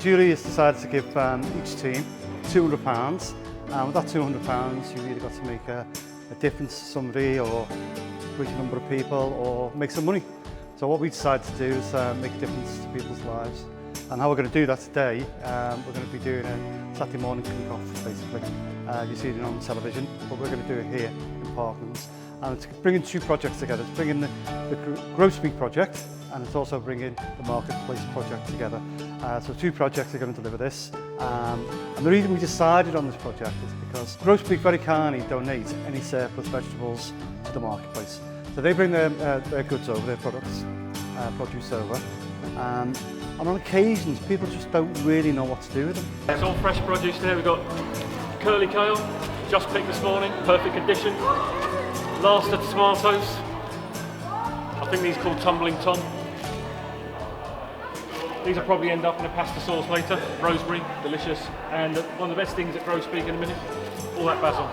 Julie has decided to give each team £200. With that £200, you've either got to make a difference to somebody, or reach a number of people, or make some money. So what we decided to do is make a difference to people's lives. And how we're going to do that today, we're going to be doing a Saturday morning cook-off, basically. You see it on television, but we're going to do it here in Parklands. And it's bringing two projects together. It's bringing the Grow Speke project, and it's also bringing the Marketplace project together. So two projects are going to deliver this. And the reason we decided on this project is because Grow Speke very kindly donate any surplus vegetables to the Marketplace. So they bring their goods over, their products, produce over. And on occasions, people just don't really know what to do with them. It's all fresh produce there. We've got curly kale, just picked this morning, perfect condition. Last of the tomatoes. I think these are called Tumbling Tom. These will probably end up in a pasta sauce later. Rosemary, delicious. And one of the best things that Grow Speke in a minute, all that basil.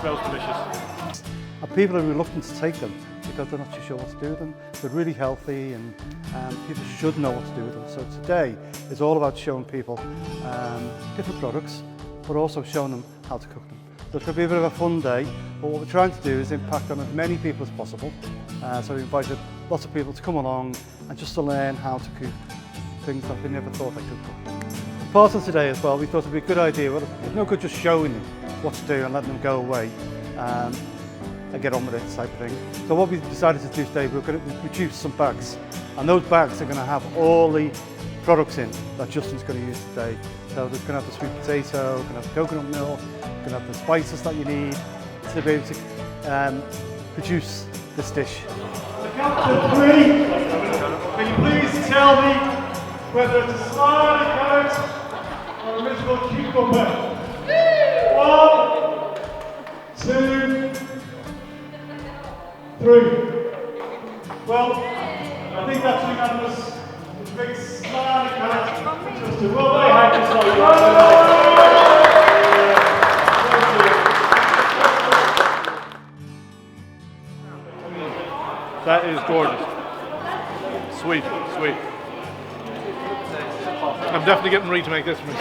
Smells delicious. And people are reluctant to take them because they're not too sure what to do with them. They're really healthy, and people should know what to do with them. So today is all about showing people different products, but also showing them how to cook them. So it's going to be a bit of a fun day, but what we're trying to do is impact on as many people as possible. So we invited lots of people to come along and just to learn how to cook things that they never thought they could cook. Part of today as well, we thought it'd be a good idea. Well, it's no good just showing them what to do and letting them go away and get on with it type of thing. So what we decided to do today, we're going to produce some bags, and those bags are going to have all the products in that Justin's going to use today. So there's going to have the sweet potato, going to have coconut milk, going to have the spices that you need to be able to produce this dish. The count to 3, can you please tell me whether it's a slider carrot or original cucumber? 1, 2, 3. Well, I think that's unanimous. It's a big slider carrot. Just a well, they had this That is gorgeous. Sweet, sweet. I'm definitely getting ready to make this one.